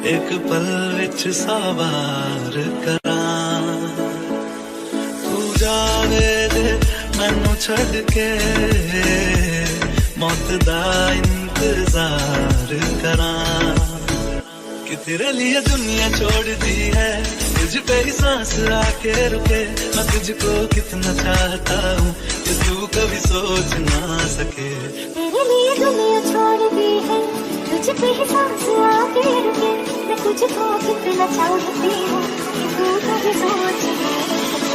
एक पल विच सवार करां तू जावे दे मैनू छड़ के मौत दा इंतजार करां कि तेरे लिए दुनिया छोड़ दी है तुझ पे ही सांस आके रुके मैं तुझको कितना चाहता हूँ कि तू कभी सोच ना सके तेरे लिए दुनिया छोड़ दी है तुझ पे ही सांस आके रुके मैं तुझको कितना चाहती हूँ कि तू कभी सोच ना सके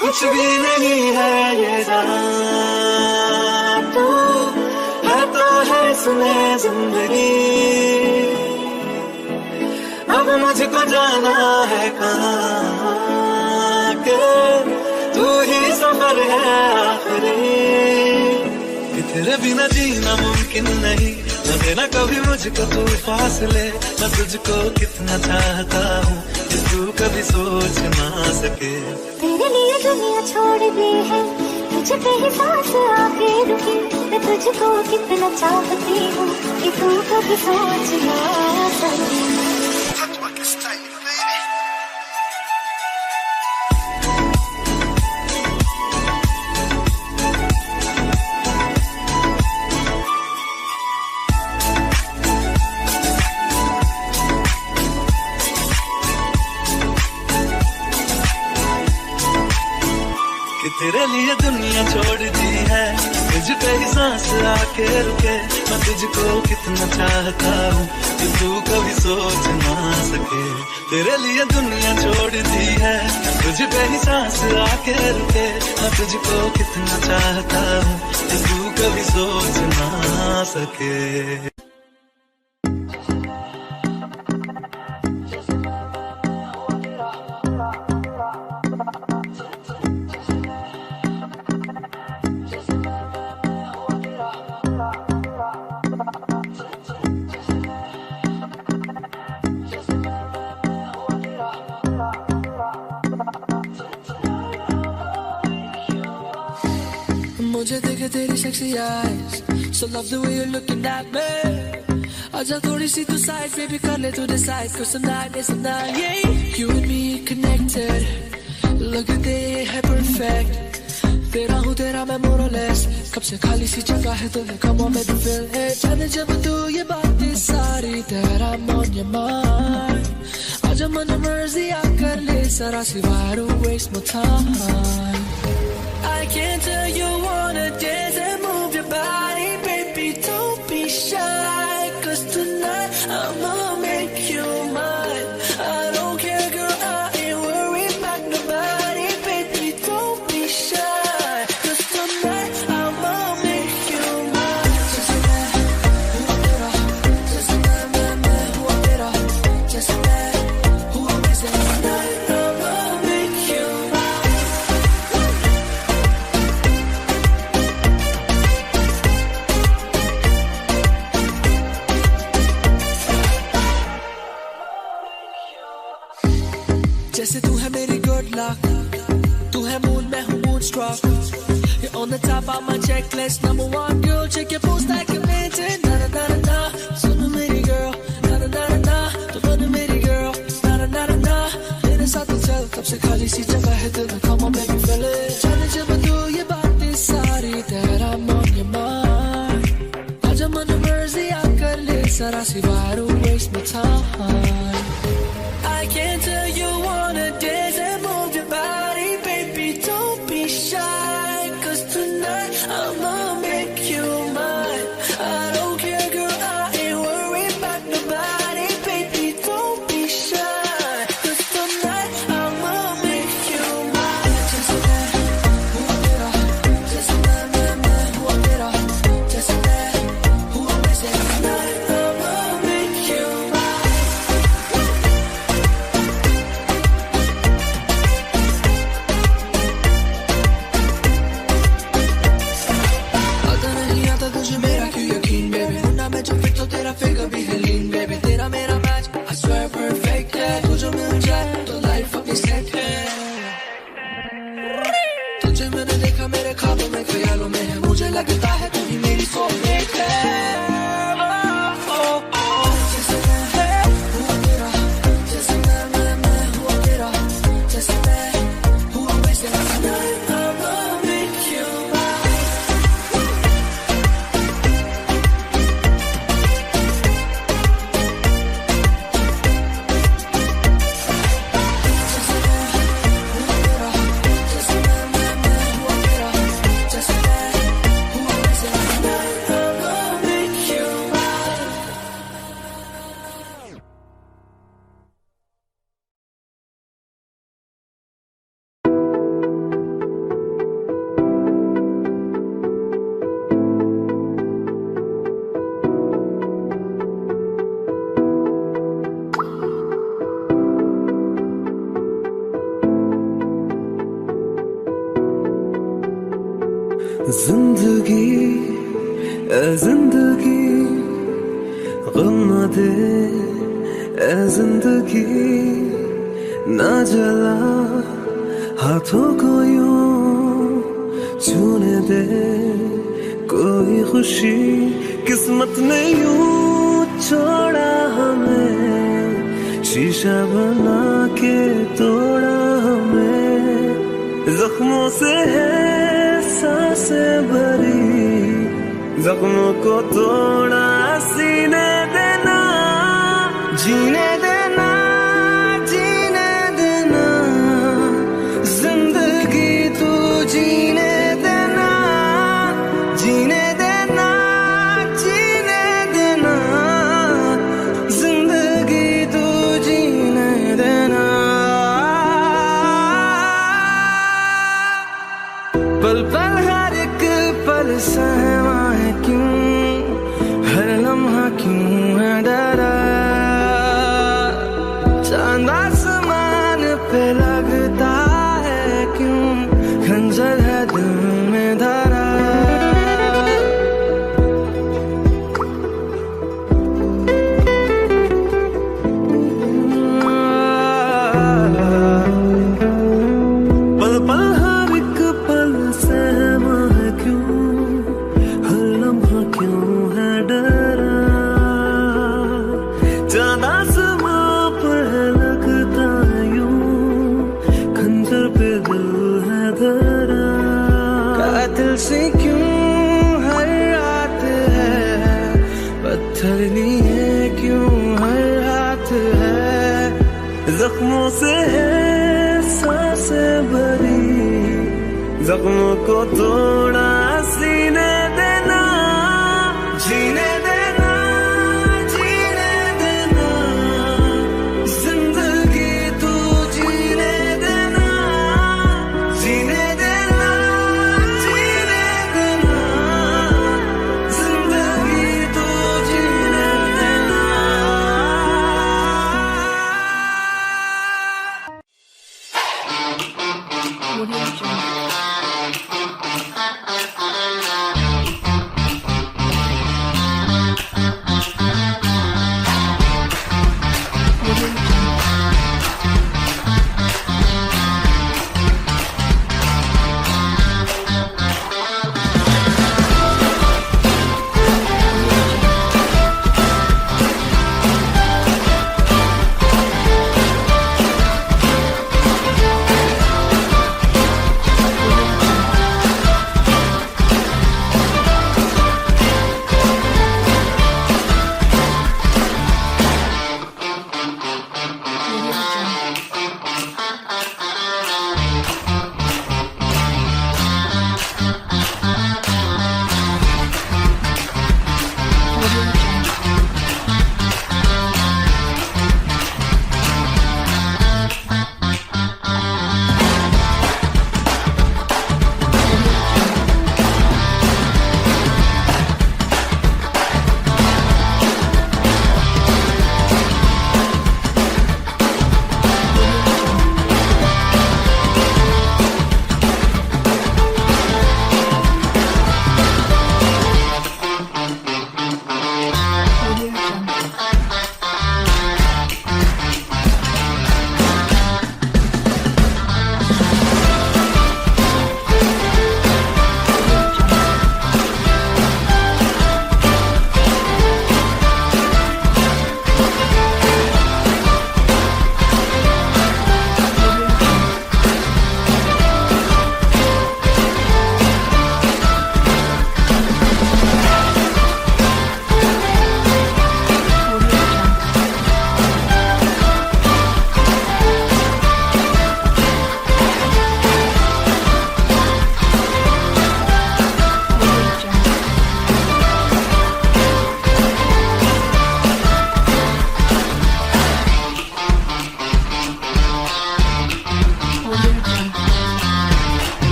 कुछ भी नहीं है ये जान तू है तो है इसमें जिंदगी अब मुझको जाना है कहाँ के तू ही सफर है आखिरी कि तेरे बिना जीना मुमकिन नहीं न देना कभी मुझको तू फासले मैं तुझको कितना चाहता हूँ कि तू कभी सोच ना सके तेरे लिए दुनिया छोड़ दी है तुझ पे ही सांस आके रुकी मैं तुझको कितना चाहती हूँ कि तू कभी सोच ना सके तेरे लिए दुनिया छोड़ दी है तुझ पे ही सांस आके रुके मैं तुझको कितना चाहता हूँ कि तू कभी सोच ना सके तेरे लिए दुनिया छोड़ दी है तुझ पे ही सांस आके रुके मैं तुझको कितना चाहता हूँ कि तू कभी सोच ना सके मुझे देखे तेरी sexy eyes, so love the way you're looking at me. आजा थोड़ी सी तू side पे भी कर ले तू decide, 'cause tonight is the night, yeah. You and me connected, लगते हैं perfect. तेरा हूँ तेरा मैं more or less, कब से खाली सी जगह है तो come on baby feel it. जाने जब तू ये बातें सारी that I'm on your mind. आजा मन मर्जी आकर ले सारा सी why don't waste my time. I can't tell you wanna dance and move your body, baby, don't be shy, 'cause tonight I'ma make you mine. I don't care, girl, I ain't worried about nobody, baby, don't be shy, 'cause tonight I'ma make you mine. Just that, who better? Just that, who better? Just that, who is it? Tonight I'ma make you mine. जैसे तू है मेरी good luck, तू है moon मैं हूँ moonstruck. You're on the top of my checklist, number one girl, check your post like a minton. Na na na na na, सुनो मेरी girl, na na na na na, तू बन मेरी girl, na na na na na. मेरे साथ चल, कब से खाली सी जगह है दिल में, come on baby feel it. जाने जब तू ये बातें सारी that I'm on your mind. आजा मन मर्जी आकर ले सारा सी why don't waste my time. I can't tell you wanna dance and move your body, baby, don't be shy, 'cause tonight I'ma make you mine. I don't care, girl, I ain't worried about nobody, baby, don't be shy, 'cause tonight I'ma make you mine. Just that, who better? Just that, who better? Just that, who is it? Tonight I'ma make you mine. जिंदगी ए जिंदगी गम न दे ए जिंदगी ना जला हाथों को यूं छूने दे कोई खुशी किस्मत ने यूं छोड़ा हमें शीशा बना के तोड़ा हमें जख्मों से है सांसें भरी जख्मों को तोड़ा सीने देना जीने देना जीने देना जिंदगी तू जीने देना जीने देना जीने देना जिंदगी तू जीने देना पल पल हर एक पल सहमा है क्यों हर लम्हा क्यों है डरा चांद आसमान पे लगता है क्यों खंजर है दिल में धरा पल पल हर एक पल सहमा है क्यों हर लम्हा क्यों है डरा चांद आसमां पर लगता यूं खंजर पे दिल है धरा कातिल से क्यों हर रात है पत्थर लिए क्यों हर हाथ है जख्मों से है सांसें भरी जख्मों को तोड़ा